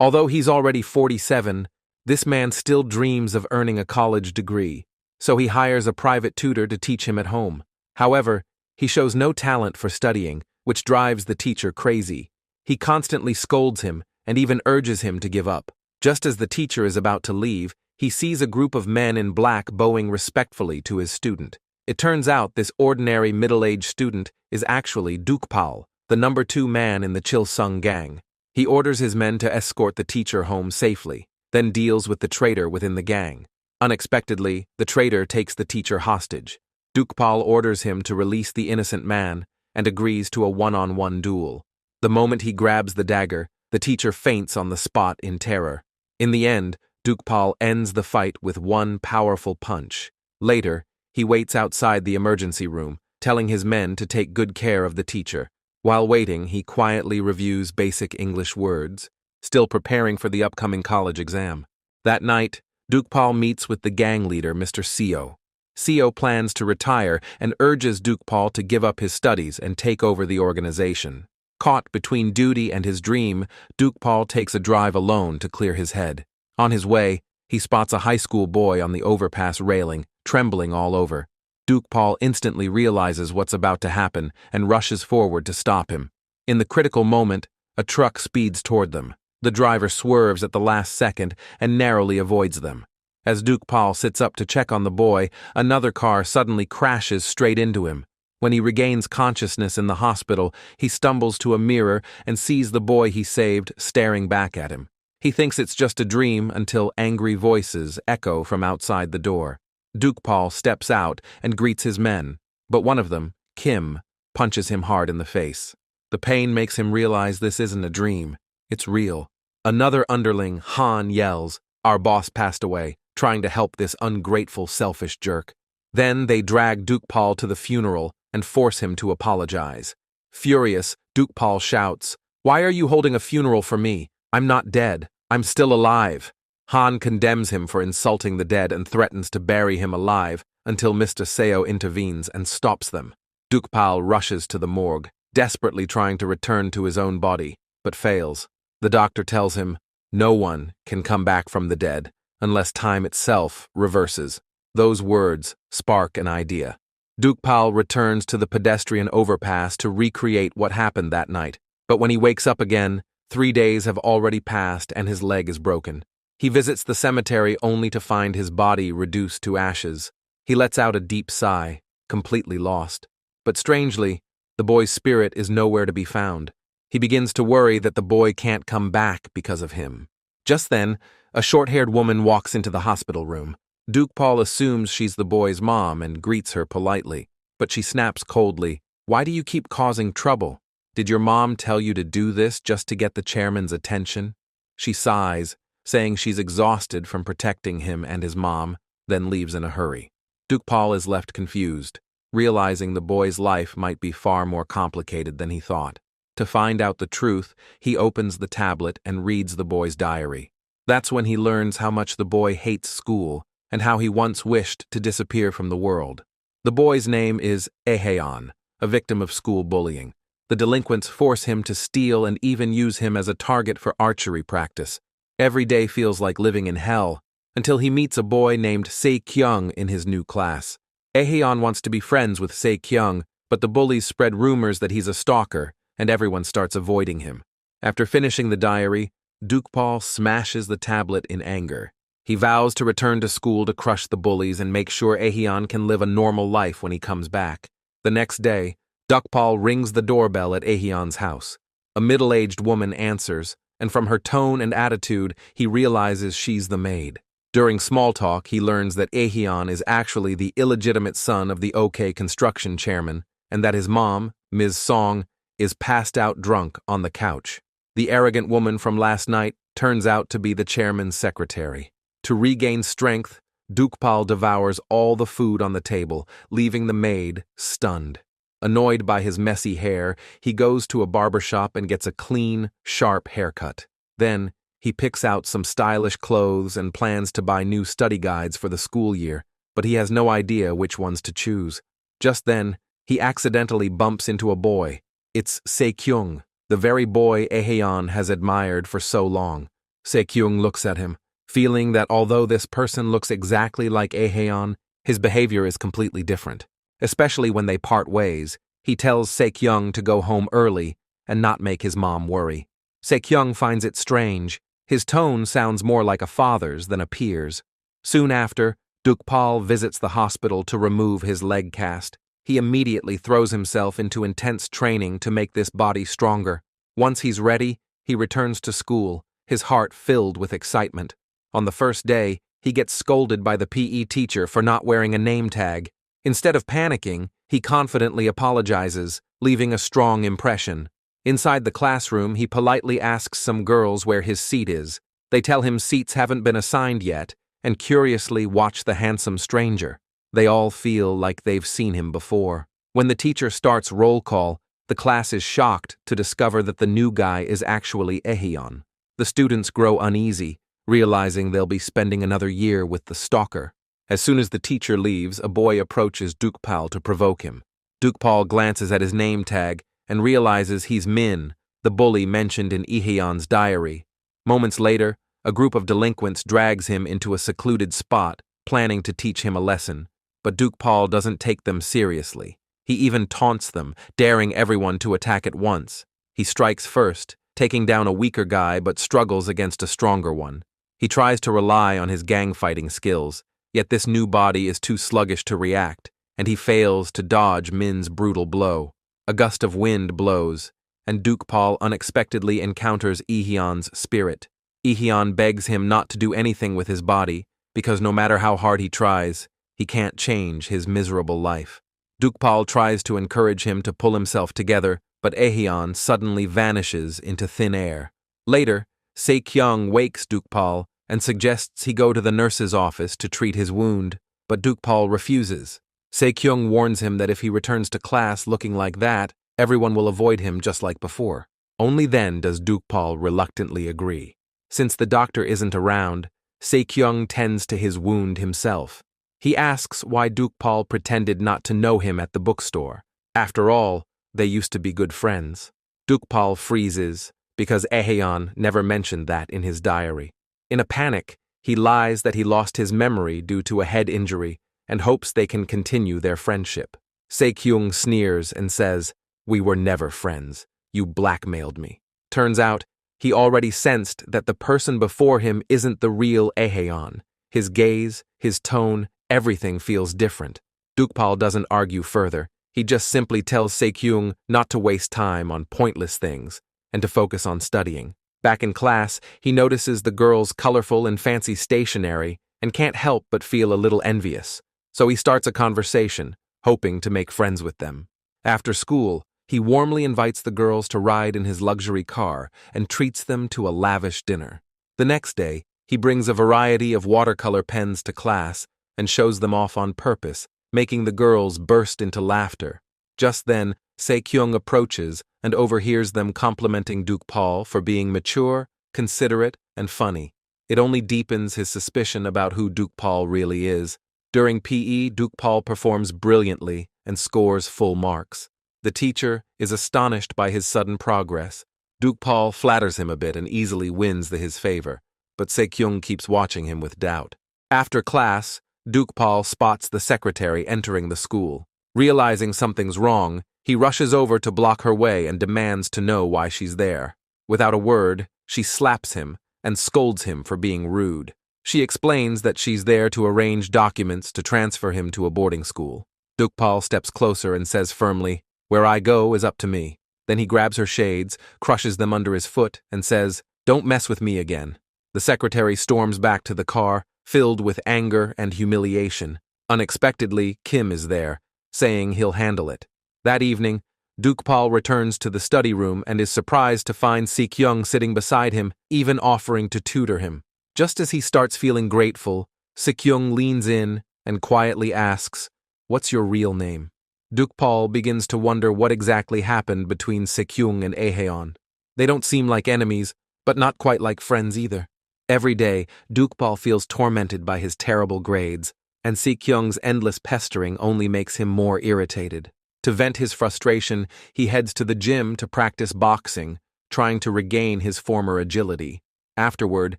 Although he's already 47, this man still dreams of earning a college degree, so he hires a private tutor to teach him at home. However, he shows no talent for studying, which drives the teacher crazy. He constantly scolds him and even urges him to give up. Just as the teacher is about to leave, he sees a group of men in black bowing respectfully to his student. It turns out this ordinary middle-aged student is actually Dukpal, the number 2 man in the Chilsung gang. He orders his men to escort the teacher home safely, then deals with the traitor within the gang. Unexpectedly, the traitor takes the teacher hostage. Dukpal orders him to release the innocent man and agrees to a one-on-one duel. The moment he grabs the dagger, the teacher faints on the spot in terror. In the end, Dukpal ends the fight with one powerful punch. Later, he waits outside the emergency room, telling his men to take good care of the teacher. While waiting, he quietly reviews basic English words, still preparing for the upcoming college exam. That night, Dukpal meets with the gang leader, Mr. Seo. Seo plans to retire and urges Dukpal to give up his studies and take over the organization. Caught between duty and his dream, Dukpal takes a drive alone to clear his head. On his way, he spots a high school boy on the overpass railing, trembling all over. Dukpal instantly realizes what's about to happen and rushes forward to stop him. In the critical moment, a truck speeds toward them. The driver swerves at the last second and narrowly avoids them. As Dukpal sits up to check on the boy, another car suddenly crashes straight into him. When he regains consciousness in the hospital, he stumbles to a mirror and sees the boy he saved staring back at him. He thinks it's just a dream until angry voices echo from outside the door. Dukpal steps out and greets his men, but one of them, Kim, punches him hard in the face. The pain makes him realize this isn't a dream, it's real. Another underling, Han, yells, "Our boss passed away, trying to help this ungrateful, selfish jerk." Then they drag Dukpal to the funeral and force him to apologize. Furious, Dukpal shouts, "Why are you holding a funeral for me? I'm not dead. I'm still alive." Han condemns him for insulting the dead and threatens to bury him alive until Mr. Seo intervenes and stops them. Dukpal rushes to the morgue, desperately trying to return to his own body, but fails. The doctor tells him, "No one can come back from the dead unless time itself reverses." Those words spark an idea. Dukpal returns to the pedestrian overpass to recreate what happened that night, but when he wakes up again, 3 days have already passed and his leg is broken. He visits the cemetery only to find his body reduced to ashes. He lets out a deep sigh, completely lost. But strangely, the boy's spirit is nowhere to be found. He begins to worry that the boy can't come back because of him. Just then, a short-haired woman walks into the hospital room. Dukpal assumes she's the boy's mom and greets her politely, but she snaps coldly, "Why do you keep causing trouble? Did your mom tell you to do this just to get the chairman's attention?" She sighs, saying she's exhausted from protecting him and his mom, then leaves in a hurry. Dukpal is left confused, realizing the boy's life might be far more complicated than he thought. To find out the truth, he opens the tablet and reads the boy's diary. That's when he learns how much the boy hates school and how he once wished to disappear from the world. The boy's name is Ahan, a victim of school bullying. The delinquents force him to steal and even use him as a target for archery practice. Every day feels like living in hell, until he meets a boy named Seikkyong in his new class. Ahan wants to be friends with Seikkyong, but the bullies spread rumors that he's a stalker, and everyone starts avoiding him. After finishing the diary, Dukpal smashes the tablet in anger. He vows to return to school to crush the bullies and make sure Ahan can live a normal life when he comes back. The next day, Dukpal rings the doorbell at Ahan's house. A middle-aged woman answers, and from her tone and attitude, he realizes she's the maid. During small talk, he learns that Ahan is actually the illegitimate son of the OK construction chairman, and that his mom, Ms. Song, is passed out drunk on the couch. The arrogant woman from last night turns out to be the chairman's secretary. To regain strength, Dukpal devours all the food on the table, leaving the maid stunned. Annoyed by his messy hair, he goes to a barbershop and gets a clean, sharp haircut. Then, he picks out some stylish clothes and plans to buy new study guides for the school year, but he has no idea which ones to choose. Just then, he accidentally bumps into a boy. It's Seikkyong, the very boy Ahan has admired for so long. Seikkyong looks at him, feeling that although this person looks exactly like Ahan, his behavior is completely different. Especially when they part ways, he tells Seikkyong to go home early and not make his mom worry. Seikkyong finds it strange. His tone sounds more like a father's than a peer's. Soon after, Dukpal visits the hospital to remove his leg cast. He immediately throws himself into intense training to make this body stronger. Once he's ready, he returns to school, his heart filled with excitement. On the first day, he gets scolded by the PE teacher for not wearing a name tag. Instead of panicking, he confidently apologizes, leaving a strong impression. Inside the classroom, he politely asks some girls where his seat is. They tell him seats haven't been assigned yet, and curiously watch the handsome stranger. They all feel like they've seen him before. When the teacher starts roll call, the class is shocked to discover that the new guy is actually Ahan. The students grow uneasy, realizing they'll be spending another year with the stalker. As soon as the teacher leaves, a boy approaches Dukpal to provoke him. Dukpal glances at his name tag and realizes he's Min, the bully mentioned in Ahan's diary. Moments later, a group of delinquents drags him into a secluded spot, planning to teach him a lesson. But Dukpal doesn't take them seriously. He even taunts them, daring everyone to attack at once. He strikes first, taking down a weaker guy but struggles against a stronger one. He tries to rely on his gang-fighting skills, yet this new body is too sluggish to react, and he fails to dodge Min's brutal blow. A gust of wind blows, and Dukpal unexpectedly encounters Ahan's spirit. Ahan begs him not to do anything with his body, because no matter how hard he tries, he can't change his miserable life. Dukpal tries to encourage him to pull himself together, but Ahan suddenly vanishes into thin air. Later, Seikkyong wakes Dukpal and suggests he go to the nurse's office to treat his wound, but Dukpal refuses. Seikkyong warns him that if he returns to class looking like that, everyone will avoid him just like before. Only then does Dukpal reluctantly agree. Since the doctor isn't around, Seikkyong tends to his wound himself. He asks why Dukpal pretended not to know him at the bookstore. After all, they used to be good friends. Dukpal freezes, because Ahan never mentioned that in his diary. In a panic, he lies that he lost his memory due to a head injury and hopes they can continue their friendship. Seikkyong sneers and says, "We were never friends. You blackmailed me." Turns out, he already sensed that the person before him isn't the real Ahan. His gaze, his tone, everything feels different. Dukpal doesn't argue further. He just simply tells Seikkyong not to waste time on pointless things and to focus on studying. Back in class, he notices the girls' colorful and fancy stationery and can't help but feel a little envious. So he starts a conversation, hoping to make friends with them. After school, he warmly invites the girls to ride in his luxury car and treats them to a lavish dinner. The next day, he brings a variety of watercolor pens to class and shows them off on purpose, making the girls burst into laughter. Just then, Seikkyong approaches and overhears them complimenting Dukpal for being mature, considerate, and funny. It only deepens his suspicion about who Dukpal really is. During PE, Dukpal performs brilliantly and scores full marks. The teacher is astonished by his sudden progress. Dukpal flatters him a bit and easily wins his favor, but Seikkyong keeps watching him with doubt. After class, Dukpal spots the secretary entering the school. Realizing something's wrong, he rushes over to block her way and demands to know why she's there. Without a word, she slaps him and scolds him for being rude. She explains that she's there to arrange documents to transfer him to a boarding school. Dukpal steps closer and says firmly, "Where I go is up to me." Then he grabs her shades, crushes them under his foot, and says, "Don't mess with me again." The secretary storms back to the car, filled with anger and humiliation. Unexpectedly, Kim is there, saying he'll handle it. That evening, Dukpal returns to the study room and is surprised to find Seikkyong sitting beside him, even offering to tutor him. Just as he starts feeling grateful, Seikkyong leans in and quietly asks, "What's your real name?" Dukpal begins to wonder what exactly happened between Seikkyong and Ahan. They don't seem like enemies, but not quite like friends either. Every day, Dukpal feels tormented by his terrible grades, and Seikkyong's endless pestering only makes him more irritated. To vent his frustration, he heads to the gym to practice boxing, trying to regain his former agility. Afterward,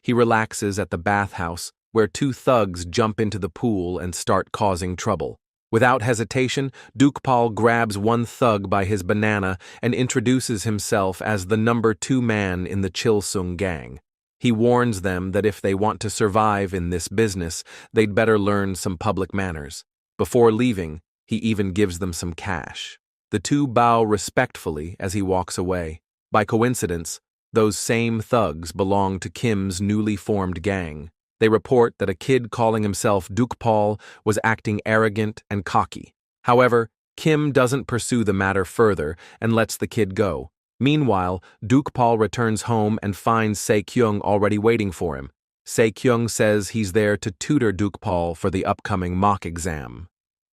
he relaxes at the bathhouse, where two thugs jump into the pool and start causing trouble. Without hesitation, Dukpal grabs one thug by his banana and introduces himself as the number 2 man in the Chilsung gang. He warns them that if they want to survive in this business, they'd better learn some public manners. Before leaving, he even gives them some cash. The two bow respectfully as he walks away. By coincidence, those same thugs belong to Kim's newly formed gang. They report that a kid calling himself Dukpal was acting arrogant and cocky. However, Kim doesn't pursue the matter further and lets the kid go. Meanwhile, Dukpal returns home and finds Seikkyong already waiting for him. Seikkyong says he's there to tutor Dukpal for the upcoming mock exam.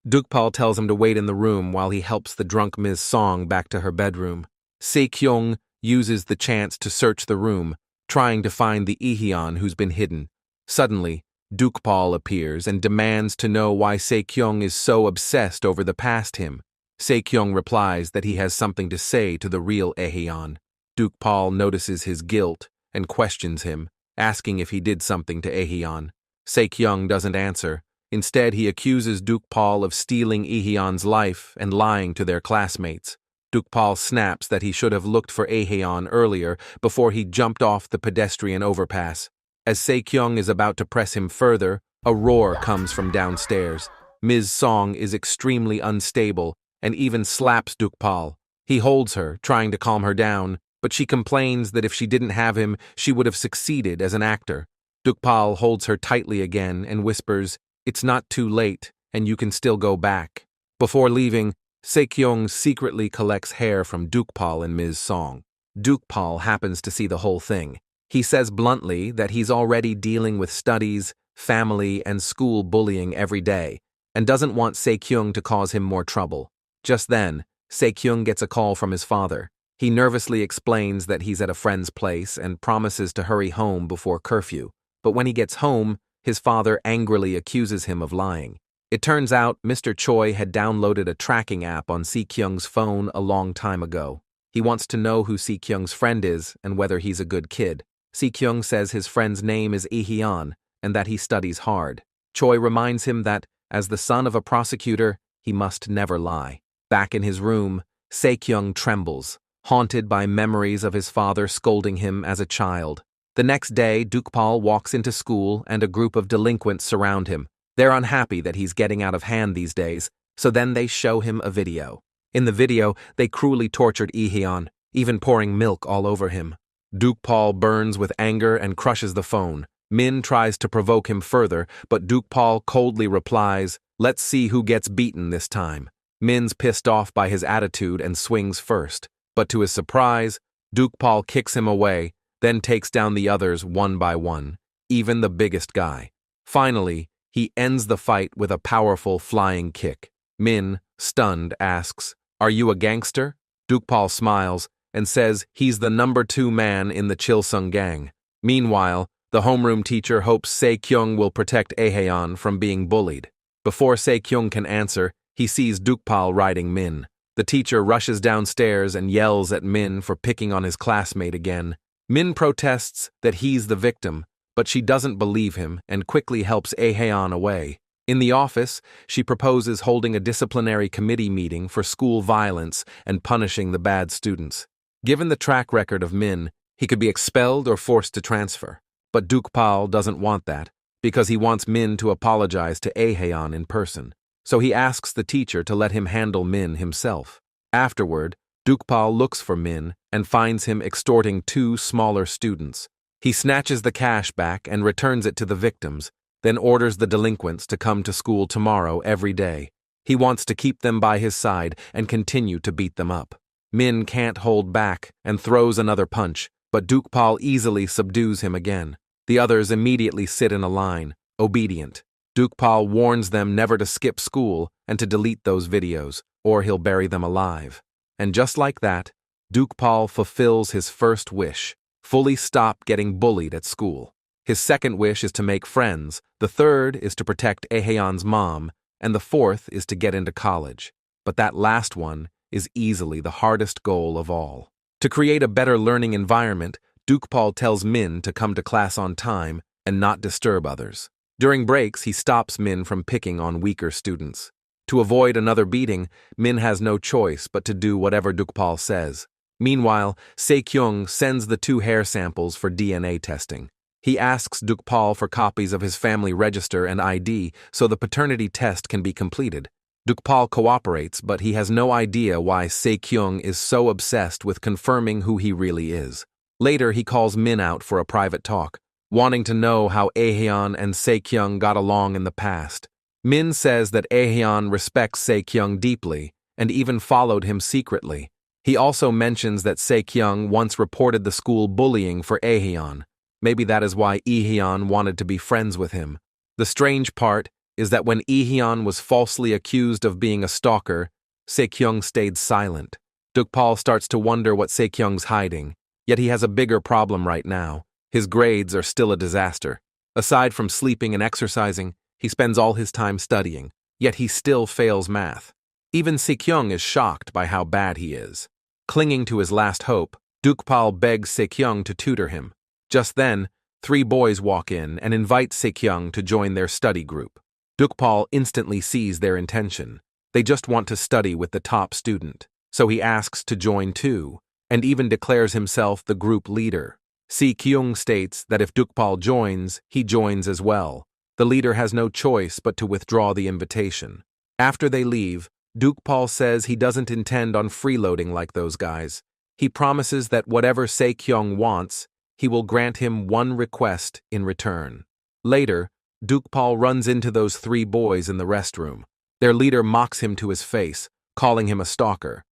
Dukpal tells him to wait in the room while he helps the drunk Ms. Song back to her bedroom. Seikkyong uses the chance to search the room, trying to find the Ahan who's been hidden. Suddenly, Dukpal appears and demands to know why Seikkyong is so obsessed over the past him. Seikkyong replies that he has something to say to the real Ahan. Dukpal notices his guilt and questions him, asking if he did something to Ahan. Seikkyong doesn't answer. Instead, he accuses Dukpal of stealing Ahan's life and lying to their classmates. Dukpal snaps that he should have looked for Ahan earlier before he jumped off the pedestrian overpass. As Seikkyong is about to press him further, a roar comes from downstairs. Ms. Song is extremely unstable and even slaps Dukpal. He holds her, trying to calm her down, but she complains that if she didn't have him, she would have succeeded as an actor. Dukpal holds her tightly again and whispers, "It's not too late, and you can still go back." Before leaving, Seikkyong secretly collects hair from Dukpal and Ms. Song. Dukpal happens to see the whole thing. He says bluntly that he's already dealing with studies, family, and school bullying every day, and doesn't want Seikkyong to cause him more trouble. Just then, Seikkyong gets a call from his father. He nervously explains that he's at a friend's place and promises to hurry home before curfew. But when he gets home, his father angrily accuses him of lying. It turns out Mr. Choi had downloaded a tracking app on Seikkyong's phone a long time ago. He wants to know who Seikkyong's friend is and whether he's a good kid. Seikkyong says his friend's name is Ahan and that he studies hard. Choi reminds him that, as the son of a prosecutor, he must never lie. Back in his room, Seikkyong trembles, haunted by memories of his father scolding him as a child. The next day, Dukpal walks into school and a group of delinquents surround him. They're unhappy that he's getting out of hand these days, so then they show him a video. In the video, they cruelly tortured Ahan, even pouring milk all over him. Dukpal burns with anger and crushes the phone. Min tries to provoke him further, but Dukpal coldly replies, "Let's see who gets beaten this time." Min's pissed off by his attitude and swings first, but to his surprise, Dukpal kicks him away, then takes down the others one by one, even the biggest guy. Finally, he ends the fight with a powerful flying kick. Min, stunned, asks, "Are you a gangster?" Dukpal smiles and says he's the number 2 man in the Chilsung gang. Meanwhile, the homeroom teacher hopes Seikkyong will protect Ahan from being bullied. Before Seikkyong can answer, he sees Dukpal riding Min. The teacher rushes downstairs and yells at Min for picking on his classmate again. Min protests that he's the victim, but she doesn't believe him and quickly helps Ahan away. In the office, she proposes holding a disciplinary committee meeting for school violence and punishing the bad students. Given the track record of Min, he could be expelled or forced to transfer. But Dukpal doesn't want that, because he wants Min to apologize to Ahan in person. So he asks the teacher to let him handle Min himself. Afterward, Dukpal looks for Min and finds him extorting 2 smaller students. He snatches the cash back and returns it to the victims, then orders the delinquents to come to school tomorrow every day. He wants to keep them by his side and continue to beat them up. Min can't hold back and throws another punch, but Dukpal easily subdues him again. The others immediately sit in a line, obedient. Dukpal warns them never to skip school and to delete those videos, or he'll bury them alive. And just like that, Dukpal fulfills his first wish, fully stop getting bullied at school. His second wish is to make friends, the third is to protect Ahan's mom, and the fourth is to get into college. But that last one is easily the hardest goal of all. To create a better learning environment, Paul tells Min to come to class on time and not disturb others. During breaks, he stops Min from picking on weaker students. To avoid another beating, Min has no choice but to do whatever Paul says. Meanwhile, Seikkyong sends the 2 hair samples for DNA testing. He asks Paul for copies of his family register and ID so the paternity test can be completed. Paul cooperates, but he has no idea why Seikkyong is so obsessed with confirming who he really is. Later, he calls Min out for a private talk, wanting to know how Ahan and Seikkyong got along in the past. Min says that Ahan respects Seikkyong deeply and even followed him secretly. He also mentions that Seikkyong once reported the school bullying for Ahan. Maybe that is why Ahan wanted to be friends with him. The strange part is that when Ahan was falsely accused of being a stalker, Seikkyong stayed silent. Paul starts to wonder what Seikkyong's hiding, yet he has a bigger problem right now. His grades are still a disaster. Aside from sleeping and exercising, he spends all his time studying, yet he still fails math. Even Seikkyong is shocked by how bad he is. Clinging to his last hope, Paul begs Seikkyong to tutor him. Just then, 3 boys walk in and invite Seikkyong to join their study group. Paul instantly sees their intention. They just want to study with the top student, so he asks to join too, and even declares himself the group leader. Seikkyong states that if Paul joins, he joins as well. The leader has no choice but to withdraw the invitation. After they leave, Paul says he doesn't intend on freeloading like those guys. He promises that whatever Seikkyong wants, he will grant him one request in return. Later, Paul runs into those 3 boys in the restroom. Their leader mocks him to his face, calling him a stalker.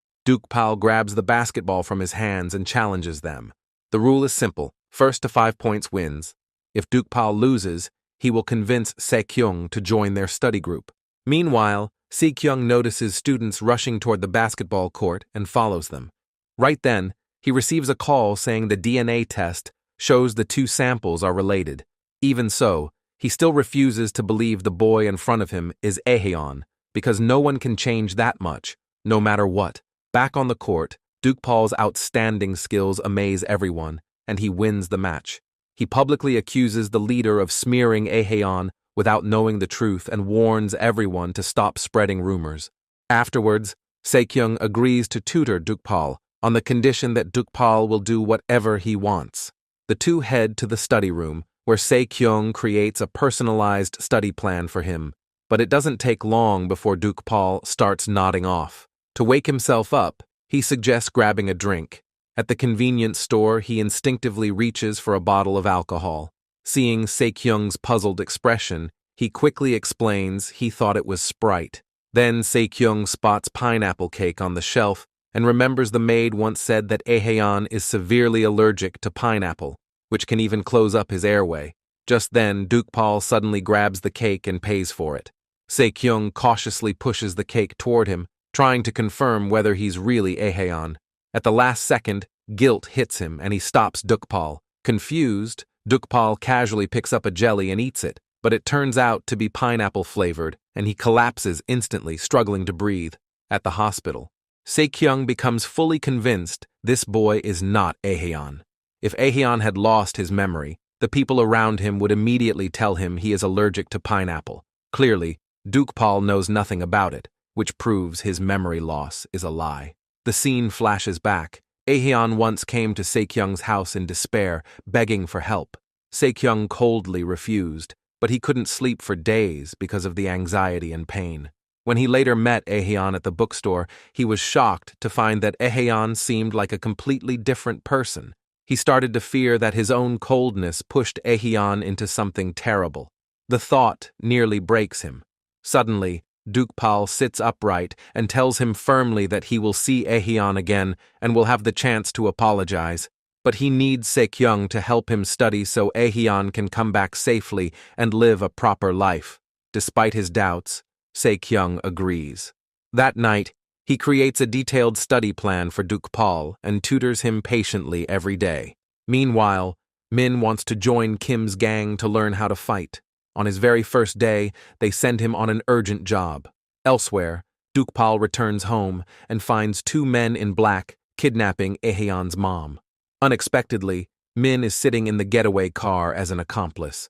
Paul grabs the basketball from his hands and challenges them. The rule is simple: first to 5 points wins. If Paul loses, he will convince Seikkyong to join their study group. Meanwhile, Seikkyong notices students rushing toward the basketball court and follows them. Right then, he receives a call saying the DNA test shows the 2 samples are related. Even so, he still refuses to believe the boy in front of him is Ahan, because no one can change that much, no matter what. Back on the court, Paul's outstanding skills amaze everyone, and he wins the match. He publicly accuses the leader of smearing Ahan without knowing the truth and warns everyone to stop spreading rumors. Afterwards, Seikkyong agrees to tutor Paul on the condition that Paul will do whatever he wants. The 2 head to the study room, where Seikkyong creates a personalized study plan for him, but it doesn't take long before Paul starts nodding off. To wake himself up, he suggests grabbing a drink. At the convenience store, he instinctively reaches for a bottle of alcohol. Seeing Seikkyong's puzzled expression, he quickly explains he thought it was Sprite. Then Seikkyong spots pineapple cake on the shelf and remembers the maid once said that Ahan is severely allergic to pineapple, which can even close up his airway. Just then, Paul suddenly grabs the cake and pays for it. Seikkyong cautiously pushes the cake toward him, trying to confirm whether he's really Ahan. At the last second, guilt hits him and he stops Paul. Confused, Paul casually picks up a jelly and eats it, but it turns out to be pineapple-flavored, and he collapses instantly, struggling to breathe. At the hospital, Seikkyong becomes fully convinced this boy is not Ahan. If Ahan had lost his memory, the people around him would immediately tell him he is allergic to pineapple. Clearly, Paul knows nothing about it, which proves his memory loss is a lie. The scene flashes back. Ahan once came to Seikkyong's house in despair, begging for help. Seikkyong coldly refused, but he couldn't sleep for days because of the anxiety and pain. When he later met Ahan at the bookstore, he was shocked to find that Ahan seemed like a completely different person. He started to fear that his own coldness pushed Ahan into something terrible. The thought nearly breaks him. Suddenly, Paul sits upright and tells him firmly that he will see Ahan again and will have the chance to apologize. But he needs Seikkyong to help him study so Ahan can come back safely and live a proper life. Despite his doubts, Seikkyong agrees. That night, he creates a detailed study plan for Paul and tutors him patiently every day. Meanwhile, Min wants to join Kim's gang to learn how to fight. On his very first day, they send him on an urgent job. Elsewhere, Paul returns home and finds 2 men in black kidnapping Ahan's mom. Unexpectedly, Min is sitting in the getaway car as an accomplice.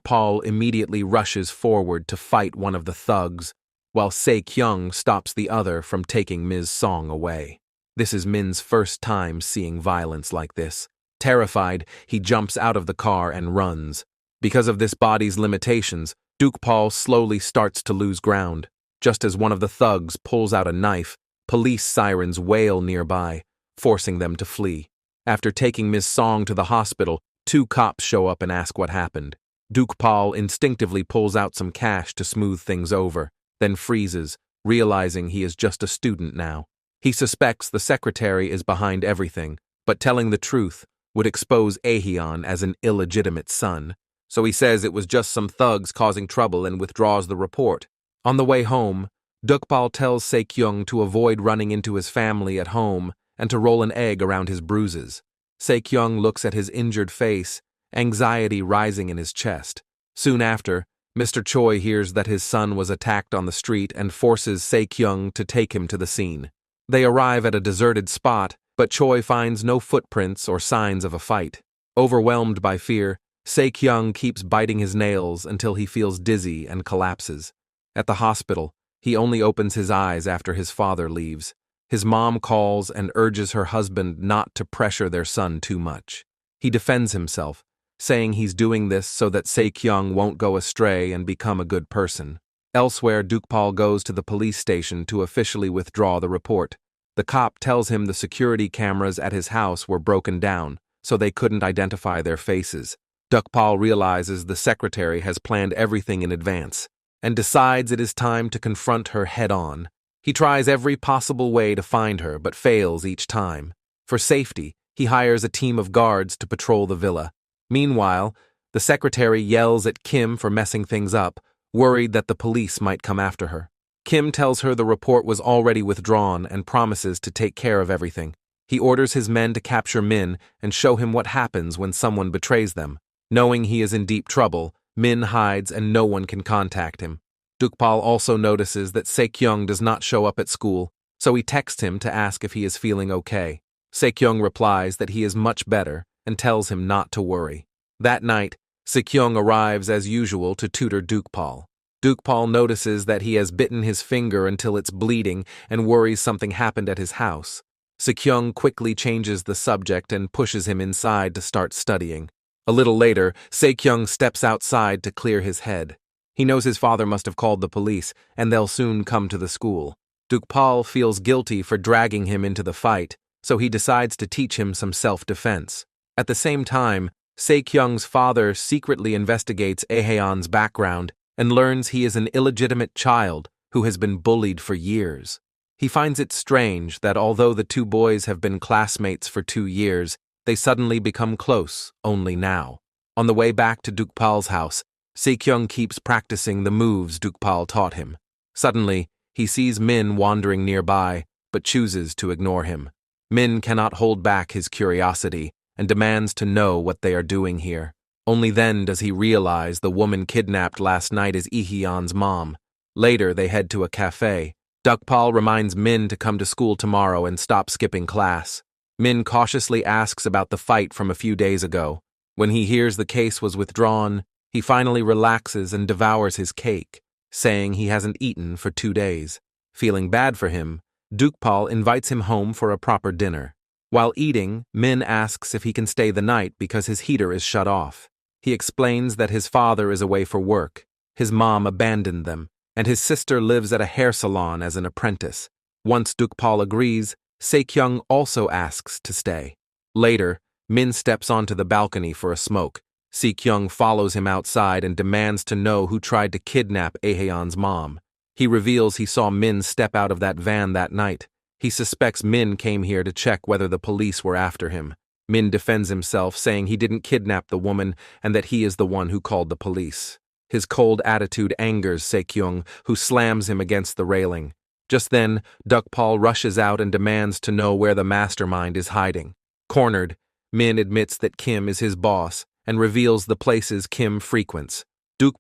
Paul immediately rushes forward to fight one of the thugs, while Seikkyong stops the other from taking Ms. Song away. This is Min's first time seeing violence like this. Terrified, he jumps out of the car and runs. Because of this body's limitations, Paul slowly starts to lose ground. Just as one of the thugs pulls out a knife, police sirens wail nearby, forcing them to flee. After taking Ms. Song to the hospital, 2 cops show up and ask what happened. Paul instinctively pulls out some cash to smooth things over, then freezes, realizing he is just a student now. He suspects the secretary is behind everything, but telling the truth would expose Ahan as an illegitimate son. So he says it was just some thugs causing trouble and withdraws the report. On the way home, Paul tells Seikkyong to avoid running into his family at home and to roll an egg around his bruises. Seikkyong looks at his injured face, anxiety rising in his chest. Soon after, Mr. Choi hears that his son was attacked on the street and forces Seikkyong to take him to the scene. They arrive at a deserted spot, but Choi finds no footprints or signs of a fight. Overwhelmed by fear, Seikkyong keeps biting his nails until he feels dizzy and collapses. At the hospital, he only opens his eyes after his father leaves. His mom calls and urges her husband not to pressure their son too much. He defends himself, saying he's doing this so that Seikkyong won't go astray and become a good person. Elsewhere, Paul goes to the police station to officially withdraw the report. The cop tells him the security cameras at his house were broken down, so they couldn't identify their faces. Paul realizes the secretary has planned everything in advance, and decides it is time to confront her head-on. He tries every possible way to find her, but fails each time. For safety, he hires a team of guards to patrol the villa. Meanwhile, the secretary yells at Kim for messing things up, worried that the police might come after her. Kim tells her the report was already withdrawn and promises to take care of everything. He orders his men to capture Min and show him what happens when someone betrays them. Knowing he is in deep trouble, Min hides and no one can contact him. Paul also notices that Seikkyong does not show up at school, so he texts him to ask if he is feeling okay. Seikkyong replies that he is much better and tells him not to worry. That night, Seikkyong arrives as usual to tutor Paul. Paul notices that he has bitten his finger until it's bleeding and worries something happened at his house. Seikkyong quickly changes the subject and pushes him inside to start studying. A little later, Seikkyong steps outside to clear his head. He knows his father must have called the police, and they'll soon come to the school. Paul feels guilty for dragging him into the fight, so he decides to teach him some self-defense. At the same time, Seikkyong's father secretly investigates Ahan's background and learns he is an illegitimate child who has been bullied for years. He finds it strange that although the 2 boys have been classmates for 2 years, they suddenly become close only now. On the way back to Paul's house, Seikkyong keeps practicing the moves Paul taught him. Suddenly, he sees Min wandering nearby, but chooses to ignore him. Min cannot hold back his curiosity and demands to know what they are doing here. Only then does he realize the woman kidnapped last night is Ahan's mom. Later, they head to a cafe. Paul reminds Min to come to school tomorrow and stop skipping class. Min cautiously asks about the fight from a few days ago. When he hears the case was withdrawn, he finally relaxes and devours his cake, saying he hasn't eaten for 2 days. Feeling bad for him, Paul invites him home for a proper dinner. While eating, Min asks if he can stay the night because his heater is shut off. He explains that his father is away for work, his mom abandoned them, and his sister lives at a hair salon as an apprentice. Once Paul agrees, Seikkyong also asks to stay. Later, Min steps onto the balcony for a smoke. Seikkyong follows him outside and demands to know who tried to kidnap Ahan's mom. He reveals he saw Min step out of that van that night. He suspects Min came here to check whether the police were after him. Min defends himself, saying he didn't kidnap the woman and that he is the one who called the police. His cold attitude angers Seikkyong, who slams him against the railing. Just then, Paul rushes out and demands to know where the mastermind is hiding. Cornered, Min admits that Kim is his boss and reveals the places Kim frequents.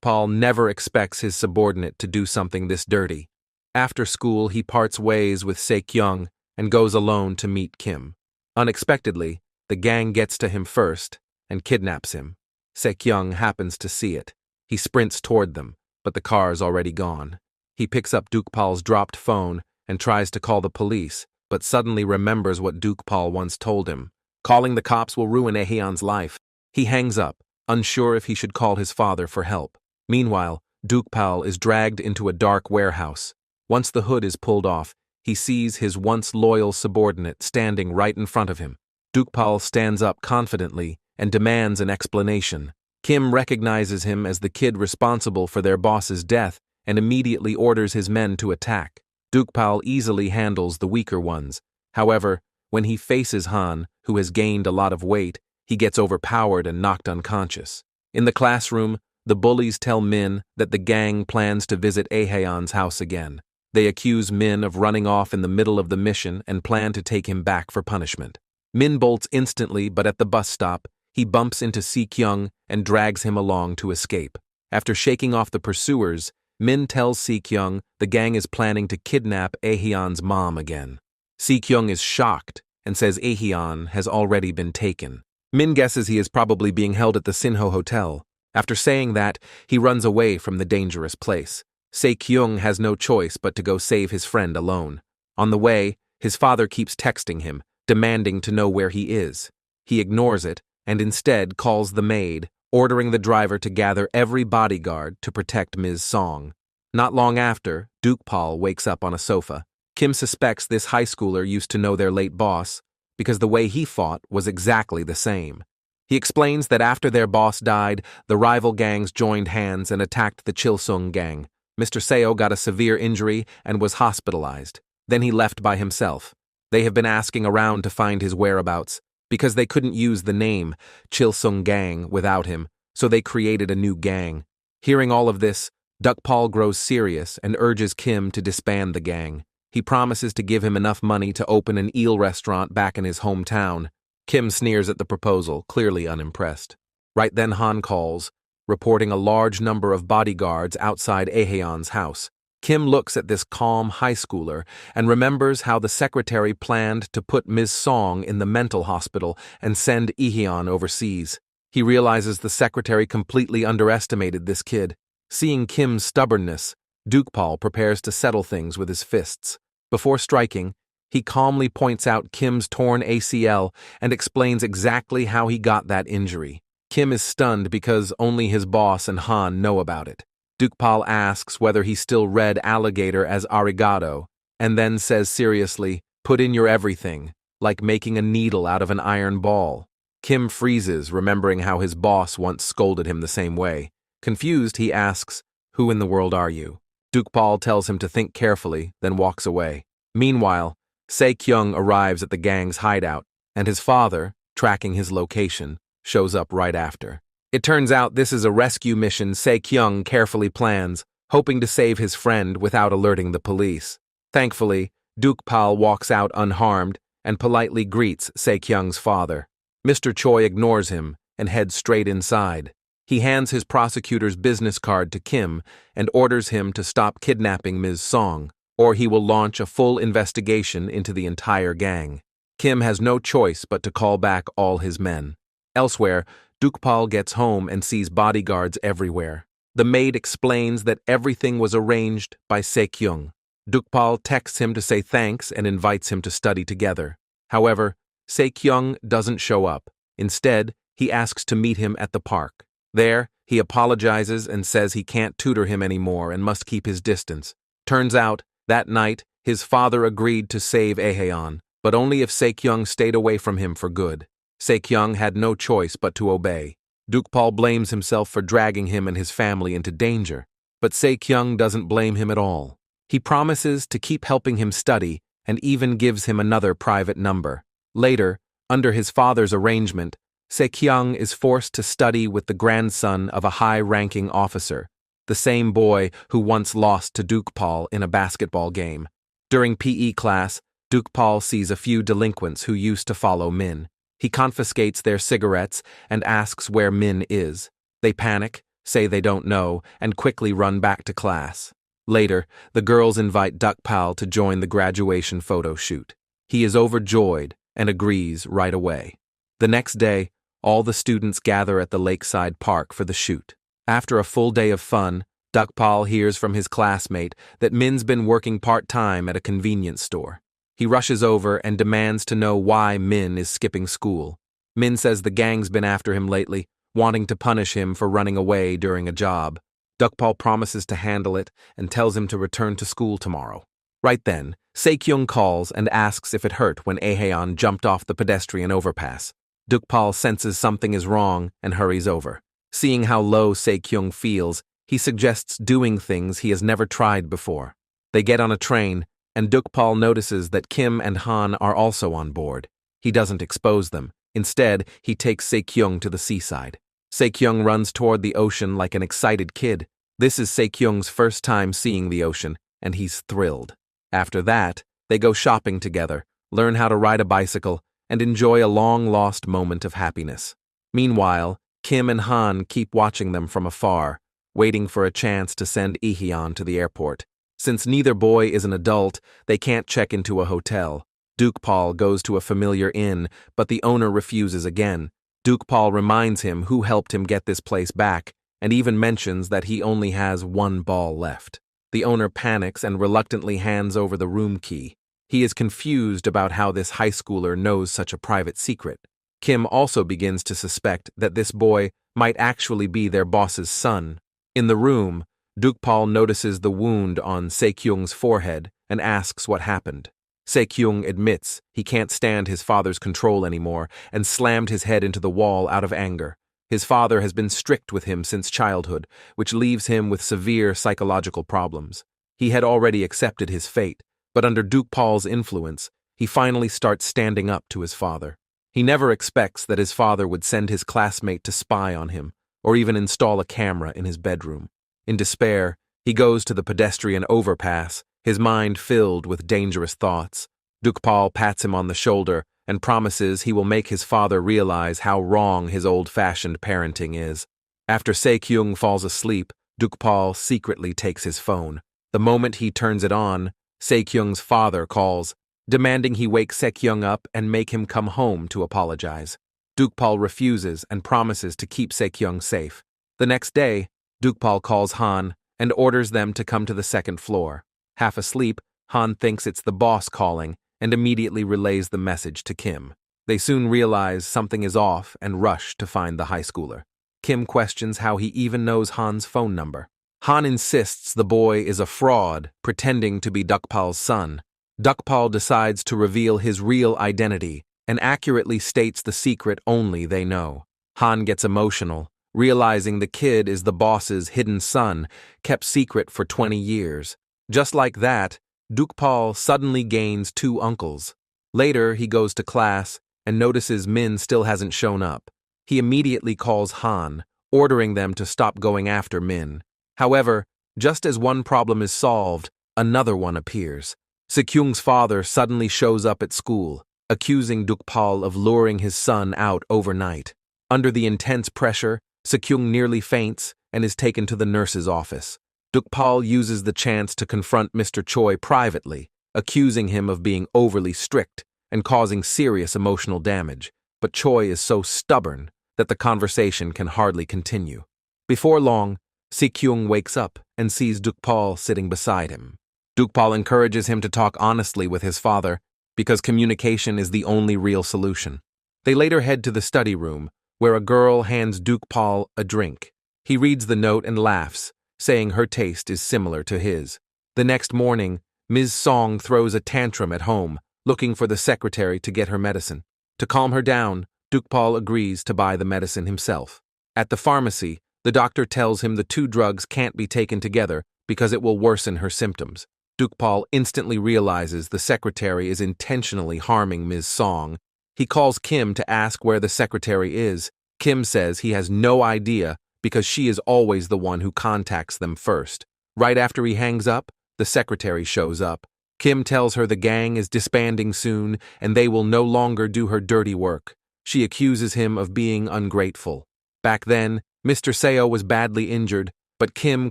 Paul never expects his subordinate to do something this dirty. After school, he parts ways with Seikkyong and goes alone to meet Kim. Unexpectedly, the gang gets to him first and kidnaps him. Seikkyong happens to see it. He sprints toward them, but the car's already gone. He picks up Dukpal's dropped phone and tries to call the police, but suddenly remembers what Dukpal once told him. Calling the cops will ruin Ahan's life. He hangs up, unsure if he should call his father for help. Meanwhile, Dukpal is dragged into a dark warehouse. Once the hood is pulled off, he sees his once loyal subordinate standing right in front of him. Dukpal stands up confidently and demands an explanation. Kim recognizes him as the kid responsible for their boss's death and immediately orders his men to attack. Dukpal easily handles the weaker ones. However, when he faces Han, who has gained a lot of weight, he gets overpowered and knocked unconscious. In the classroom, the bullies tell Min that the gang plans to visit Ahan's house again. They accuse Min of running off in the middle of the mission and plan to take him back for punishment. Min bolts instantly, but at the bus stop, he bumps into Seikkyong and drags him along to escape. After shaking off the pursuers, Min tells Seikkyong the gang is planning to kidnap Ahan's mom again. Seikkyong is shocked and says Ahan has already been taken. Min guesses he is probably being held at the Sinho Hotel. After saying that, he runs away from the dangerous place. Seikkyong has no choice but to go save his friend alone. On the way, his father keeps texting him, demanding to know where he is. He ignores it and instead calls the maid, ordering the driver to gather every bodyguard to protect Ms. Song. Not long after, Dukpal wakes up on a sofa. Kim suspects this high schooler used to know their late boss, because the way he fought was exactly the same. He explains that after their boss died, the rival gangs joined hands and attacked the Chilsung gang. Mr. Seo got a severe injury and was hospitalized. Then he left by himself. They have been asking around to find his whereabouts, because they couldn't use the name Chilsung Gang without him, so they created a new gang. Hearing all of this, Dukpal grows serious and urges Kim to disband the gang. He promises to give him enough money to open an eel restaurant back in his hometown. Kim sneers at the proposal, clearly unimpressed. Right then Han calls, reporting a large number of bodyguards outside Ahan's house. Kim looks at this calm high schooler and remembers how the secretary planned to put Ms. Song in the mental hospital and send Ahan overseas. He realizes the secretary completely underestimated this kid. Seeing Kim's stubbornness, Dukpal prepares to settle things with his fists. Before striking, he calmly points out Kim's torn ACL and explains exactly how he got that injury. Kim is stunned because only his boss and Han know about it. Dukpal asks whether he still read alligator as arigato, and then says seriously, "Put in your everything," like making a needle out of an iron ball. Kim freezes, remembering how his boss once scolded him the same way. Confused, he asks, "Who in the world are you?" Dukpal tells him to think carefully, then walks away. Meanwhile, Seikkyong arrives at the gang's hideout, and his father, tracking his location, shows up right after. It turns out this is a rescue mission Seikkyong carefully plans, hoping to save his friend without alerting the police. Thankfully, Dukpal walks out unharmed and politely greets Seikkyong's father. Mr. Choi ignores him and heads straight inside. He hands his prosecutor's business card to Kim and orders him to stop kidnapping Ms. Song, or he will launch a full investigation into the entire gang. Kim has no choice but to call back all his men. Elsewhere, Dukpal gets home and sees bodyguards everywhere. The maid explains that everything was arranged by Seikkyong. Dukpal texts him to say thanks and invites him to study together. However, Seikkyong doesn't show up. Instead, he asks to meet him at the park. There, he apologizes and says he can't tutor him anymore and must keep his distance. Turns out, that night, his father agreed to save Ahan, but only if Seikkyong stayed away from him for good. Seikkyong had no choice but to obey. Dukpal blames himself for dragging him and his family into danger, but Seikkyong doesn't blame him at all. He promises to keep helping him study and even gives him another private number. Later, under his father's arrangement, Seikkyong is forced to study with the grandson of a high-ranking officer, the same boy who once lost to Dukpal in a basketball game. During PE class, Dukpal sees a few delinquents who used to follow Min. He confiscates their cigarettes and asks where Min is. They panic, say they don't know, and quickly run back to class. Later, the girls invite Dukpal to join the graduation photo shoot. He is overjoyed and agrees right away. The next day, all the students gather at the lakeside park for the shoot. After a full day of fun, Dukpal hears from his classmate that Min's been working part-time at a convenience store. He rushes over and demands to know why Min is skipping school. Min says the gang's been after him lately, wanting to punish him for running away during a job. Dukpal promises to handle it and tells him to return to school tomorrow. Right then, Seikkyong calls and asks if it hurt when Ahan jumped off the pedestrian overpass. Dukpal senses something is wrong and hurries over. Seeing how low Seikkyong feels, he suggests doing things he has never tried before. They get on a train, and Dukpal notices that Kim and Han are also on board. He doesn't expose them. Instead, he takes Seikkyong to the seaside. Seikkyong runs toward the ocean like an excited kid. This is Seikkyong's first time seeing the ocean, and he's thrilled. After that, they go shopping together, learn how to ride a bicycle, and enjoy a long-lost moment of happiness. Meanwhile, Kim and Han keep watching them from afar, waiting for a chance to send Ahan to the airport. Since neither boy is an adult, they can't check into a hotel. Dukpal goes to a familiar inn, but the owner refuses again. Dukpal reminds him who helped him get this place back, and even mentions that he only has one ball left. The owner panics and reluctantly hands over the room key. He is confused about how this high schooler knows such a private secret. Kim also begins to suspect that this boy might actually be their boss's son. In the room, Dukpal notices the wound on Seikkyong's forehead and asks what happened. Seikkyong admits he can't stand his father's control anymore and slammed his head into the wall out of anger. His father has been strict with him since childhood, which leaves him with severe psychological problems. He had already accepted his fate, but under Dukpal's influence, he finally starts standing up to his father. He never expects that his father would send his classmate to spy on him, or even install a camera in his bedroom. In despair, he goes to the pedestrian overpass, his mind filled with dangerous thoughts. Dukpal pats him on the shoulder and promises he will make his father realize how wrong his old-fashioned parenting is. After Seikkyong falls asleep, Dukpal secretly takes his phone. The moment he turns it on, Seikkyong's father calls, demanding he wake Seikkyong up and make him come home to apologize. Dukpal refuses and promises to keep Seikkyong safe. The next day, Dukpal calls Han and orders them to come to the second floor. Half asleep, Han thinks it's the boss calling and immediately relays the message to Kim. They soon realize something is off and rush to find the high schooler. Kim questions how he even knows Han's phone number. Han insists the boy is a fraud, pretending to be Dukpal's son. Dukpal decides to reveal his real identity and accurately states the secret only they know. Han gets emotional, realizing the kid is the boss's hidden son, kept secret for 20 years. Just like that, Dukpal suddenly gains 2 uncles. Later, he goes to class and notices Min still hasn't shown up. He immediately calls Han, ordering them to stop going after Min. However, just as one problem is solved, another one appears. Seikkyong's father suddenly shows up at school, accusing Dukpal of luring his son out overnight. Under the intense pressure, Seikkyong nearly faints and is taken to the nurse's office. Dukpal uses the chance to confront Mr. Choi privately, accusing him of being overly strict and causing serious emotional damage, but Choi is so stubborn that the conversation can hardly continue. Before long, Seikkyong wakes up and sees Dukpal sitting beside him. Dukpal encourages him to talk honestly with his father because communication is the only real solution. They later head to the study room, where a girl hands Dukpal a drink. He reads the note and laughs, saying her taste is similar to his. The next morning, Ms. Song throws a tantrum at home, looking for the secretary to get her medicine. To calm her down, Dukpal agrees to buy the medicine himself. At the pharmacy, the doctor tells him the 2 drugs can't be taken together because it will worsen her symptoms. Dukpal instantly realizes the secretary is intentionally harming Ms. Song. He calls Kim to ask where the secretary is. Kim says he has no idea because she is always the one who contacts them first. Right after he hangs up, the secretary shows up. Kim tells her the gang is disbanding soon and they will no longer do her dirty work. She accuses him of being ungrateful. Back then, Mr. Seo was badly injured, but Kim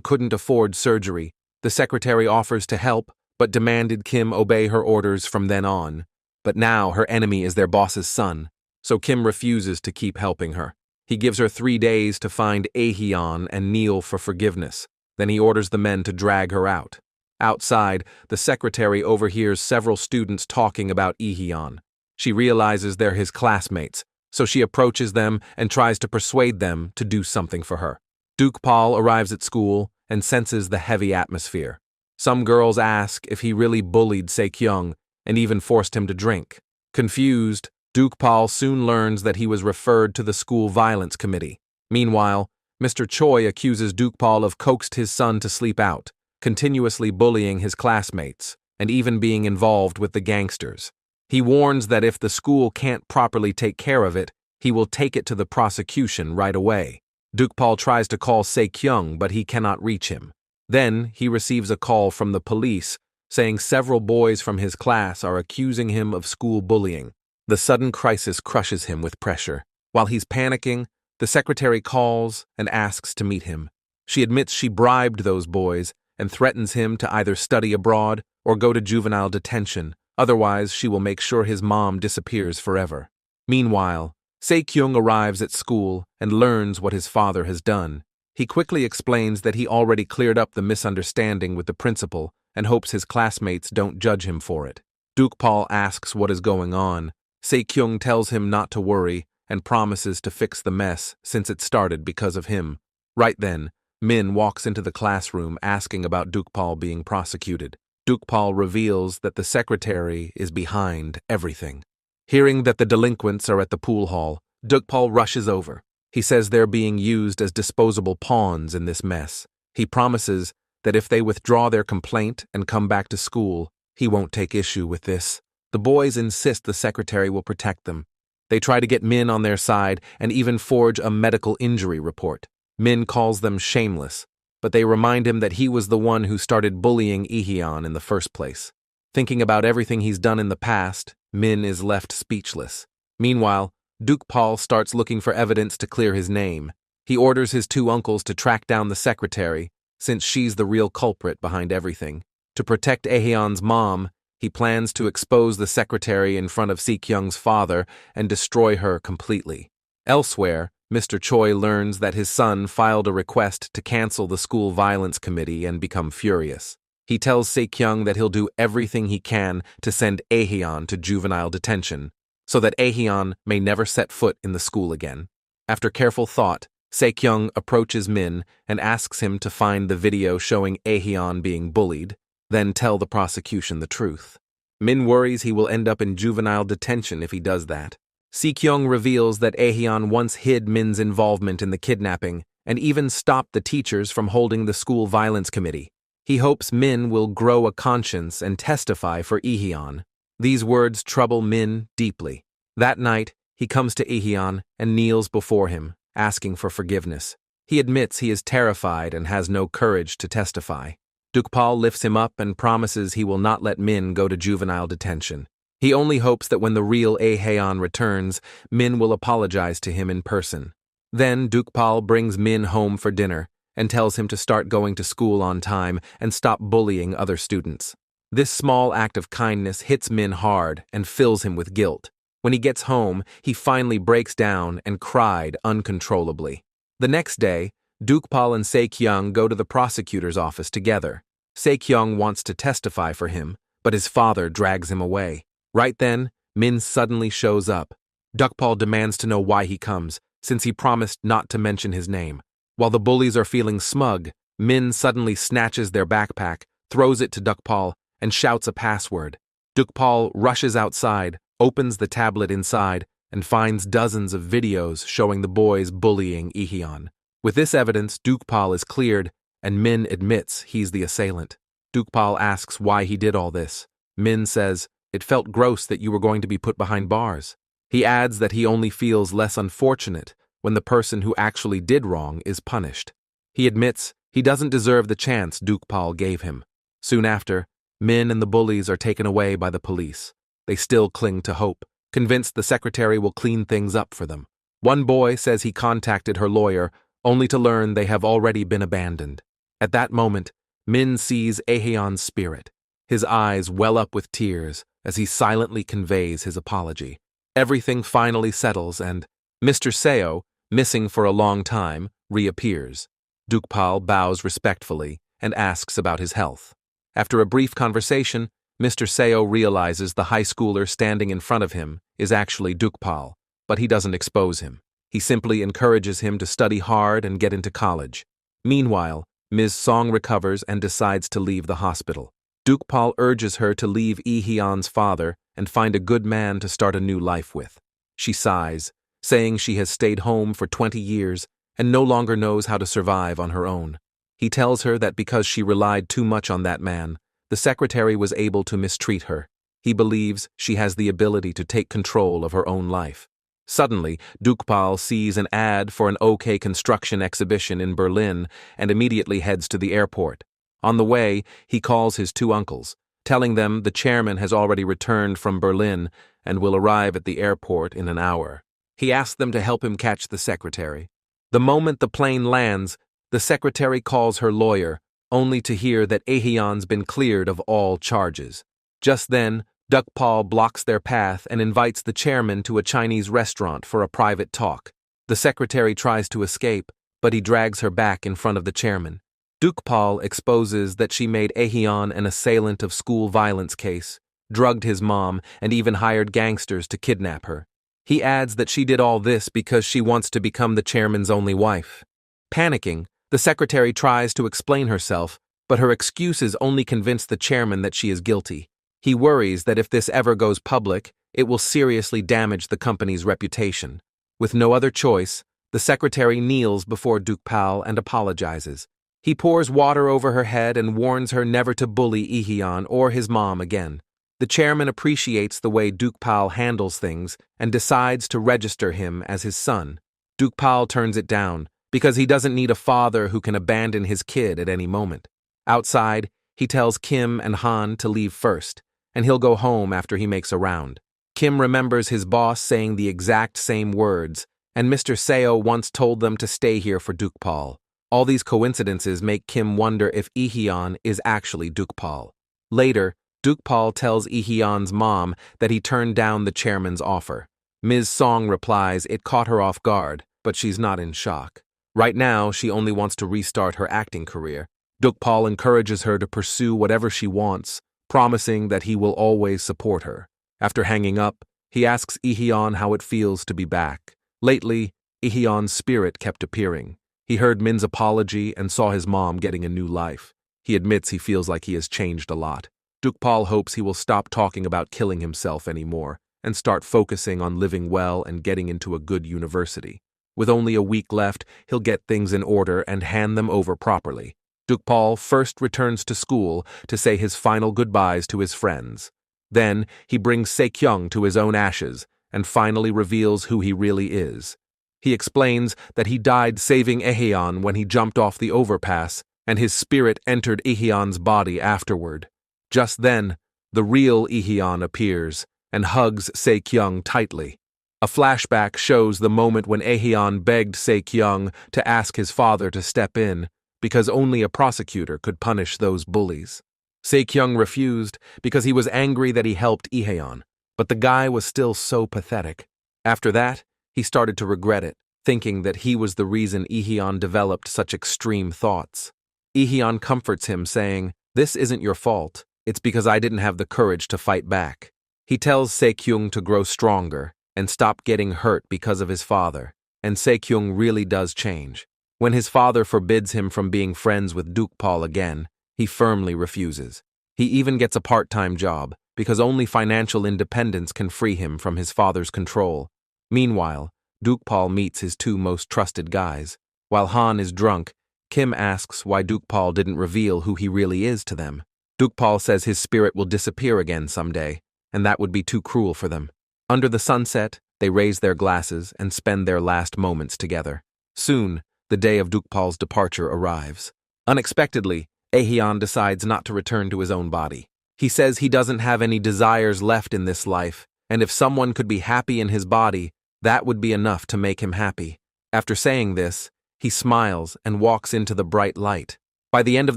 couldn't afford surgery. The secretary offers to help, but demanded Kim obey her orders from then on. But now her enemy is their boss's son. so Kim refuses to keep helping her. He gives her 3 days to find Ahan and kneel for forgiveness. Then he orders the men to drag her out. Outside, the secretary overhears several students talking about Ahan. She realizes they're his classmates, so she approaches them and tries to persuade them to do something for her. Dukpal arrives at school and senses the heavy atmosphere. Some girls ask if he really bullied Seikkyong and even forced him to drink. Confused, Dukpal soon learns that he was referred to the school violence committee. Meanwhile, Mr. Choi accuses Dukpal of coaxed his son to sleep out, continuously bullying his classmates, and even being involved with the gangsters. He warns that if the school can't properly take care of it, he will take it to the prosecution right away. Dukpal tries to call Seikkyong, but he cannot reach him. Then he receives a call from the police saying several boys from his class are accusing him of school bullying. The sudden crisis crushes him with pressure. While he's panicking, the secretary calls and asks to meet him. She admits she bribed those boys and threatens him to either study abroad or go to juvenile detention, otherwise she will make sure his mom disappears forever. Meanwhile, Seikkyong arrives at school and learns what his father has done. He quickly explains that he already cleared up the misunderstanding with the principal and hopes his classmates don't judge him for it. Dukpal asks what is going on. Seikkyong tells him not to worry and promises to fix the mess since it started because of him. Right then, Min walks into the classroom asking about Dukpal being prosecuted. Dukpal reveals that the secretary is behind everything. Hearing that the delinquents are at the pool hall, Dukpal rushes over. He says they're being used as disposable pawns in this mess. He promises that if they withdraw their complaint and come back to school, he won't take issue with this. The boys insist the secretary will protect them. They try to get Min on their side and even forge a medical injury report. Min calls them shameless, but they remind him that he was the one who started bullying Ahan in the first place. Thinking about everything he's done in the past, Min is left speechless. Meanwhile, Dukpal starts looking for evidence to clear his name. He orders his 2 uncles to track down the secretary, since she's the real culprit behind everything. To protect Ahan's mom, he plans to expose the secretary in front of Seikkyong's father and destroy her completely. Elsewhere, Mr. Choi learns that his son filed a request to cancel the school violence committee and become furious. He tells Seikkyong that he'll do everything he can to send Ahan to juvenile detention, so that Ahan may never set foot in the school again. After careful thought, Seikkyong approaches Min and asks him to find the video showing Ahan being bullied, then tell the prosecution the truth. Min worries he will end up in juvenile detention if he does that. Seikkyong reveals that Ahan once hid Min's involvement in the kidnapping and even stopped the teachers from holding the school violence committee. He hopes Min will grow a conscience and testify for Ahan. These words trouble Min deeply. That night, he comes to Ahan and kneels before him, asking for forgiveness. He admits he is terrified and has no courage to testify. Dukpal lifts him up and promises he will not let Min go to juvenile detention. He only hopes that when the real Ahan returns, Min will apologize to him in person. Then Dukpal brings Min home for dinner and tells him to start going to school on time and stop bullying other students. This small act of kindness hits Min hard and fills him with guilt. When he gets home, he finally breaks down and cried uncontrollably. The next day, Dukpal and Seikkyong go to the prosecutor's office together. Seikkyong wants to testify for him, but his father drags him away. Right then, Min suddenly shows up. Dukpal demands to know why he comes, since he promised not to mention his name. While the bullies are feeling smug, Min suddenly snatches their backpack, throws it to Dukpal, and shouts a password. Dukpal rushes outside, opens the tablet inside, and finds dozens of videos showing the boys bullying Ahan. With this evidence, Dukpal is cleared, and Min admits he's the assailant. Dukpal asks why he did all this. Min says, "It felt gross that you were going to be put behind bars." He adds that he only feels less unfortunate when the person who actually did wrong is punished. He admits he doesn't deserve the chance Dukpal gave him. Soon after, Min and the bullies are taken away by the police. They still cling to hope, convinced the secretary will clean things up for them. One boy says he contacted her lawyer, only to learn they have already been abandoned. At that moment, Min sees Ahan's spirit. His eyes well up with tears as he silently conveys his apology. Everything finally settles and Mr. Seo, missing for a long time, reappears. Dukpal bows respectfully and asks about his health. After a brief conversation, Mr. Seo realizes the high schooler standing in front of him is actually Dukpal, but he doesn't expose him. He simply encourages him to study hard and get into college. Meanwhile, Ms. Song recovers and decides to leave the hospital. Dukpal urges her to leave Ihyun's father and find a good man to start a new life with. She sighs, saying she has stayed home for 20 years and no longer knows how to survive on her own. He tells her that because she relied too much on that man, the secretary was able to mistreat her. He believes she has the ability to take control of her own life. Suddenly, Dukpal sees an ad for an OK construction exhibition in Berlin and immediately heads to the airport. On the way, he calls his two uncles, telling them the chairman has already returned from Berlin and will arrive at the airport in an hour. He asks them to help him catch the secretary. The moment the plane lands, the secretary calls her lawyer, only to hear that Ahan's been cleared of all charges. Just then, Dukpal blocks their path and invites the chairman to a Chinese restaurant for a private talk. The secretary tries to escape, but he drags her back in front of the chairman. Dukpal exposes that she made Ahan an assailant of school violence case, drugged his mom, and even hired gangsters to kidnap her. He adds that she did all this because she wants to become the chairman's only wife. Panicking, the secretary tries to explain herself, but her excuses only convince the chairman that she is guilty. He worries that if this ever goes public, it will seriously damage the company's reputation. With no other choice, the secretary kneels before Dukpal and apologizes. He pours water over her head and warns her never to bully Ihyun or his mom again. The chairman appreciates the way Dukpal handles things and decides to register him as his son. Dukpal turns it down because he doesn't need a father who can abandon his kid at any moment. Outside, he tells Kim and Han to leave first, and he'll go home after he makes a round. Kim remembers his boss saying the exact same words, and Mr. Seo once told them to stay here for Dukpal. All these coincidences make Kim wonder if Ihyun is actually Dukpal. Later, Dukpal tells Ihyun's mom that he turned down the chairman's offer. Ms. Song replies it caught her off guard, but she's not in shock. Right now, she only wants to restart her acting career. Dukpal encourages her to pursue whatever she wants, promising that he will always support her. After hanging up, he asks Ihyun how it feels to be back. Lately, Ihyun's spirit kept appearing. He heard Min's apology and saw his mom getting a new life. He admits he feels like he has changed a lot. Dukpal hopes he will stop talking about killing himself anymore and start focusing on living well and getting into a good university. With only a week left, he'll get things in order and hand them over properly. Dukpal first returns to school to say his final goodbyes to his friends. Then, he brings Seikkyong to his own ashes and finally reveals who he really is. He explains that he died saving Ahan when he jumped off the overpass, and his spirit entered Ihyun's body afterward. Just then, the real Ihyun appears and hugs Seikkyong tightly. A flashback shows the moment when Ahan begged Seikkyong to ask his father to step in, because only a prosecutor could punish those bullies. Seikkyong refused because he was angry that he helped Ihyun, but the guy was still so pathetic. After that, he started to regret it, thinking that he was the reason Ihyun developed such extreme thoughts. Ihyun comforts him, saying, "This isn't your fault. It's because I didn't have the courage to fight back." He tells Seikkyong to grow stronger and stop getting hurt because of his father, and Seikkyong really does change. When his father forbids him from being friends with Dukpal again, he firmly refuses. He even gets a part-time job, because only financial independence can free him from his father's control. Meanwhile, Dukpal meets his two most trusted guys. While Han is drunk, Kim asks why Dukpal didn't reveal who he really is to them. Dukpal says his spirit will disappear again someday, and that would be too cruel for them. Under the sunset, they raise their glasses and spend their last moments together. Soon, the day of Dukpal's departure arrives. Unexpectedly, Ahan decides not to return to his own body. He says he doesn't have any desires left in this life, and if someone could be happy in his body, that would be enough to make him happy. After saying this, he smiles and walks into the bright light. By the end of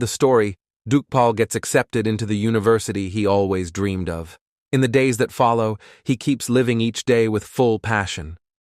the story, Dukpal gets accepted into the university he always dreamed of. In the days that follow, he keeps living each day with full passion.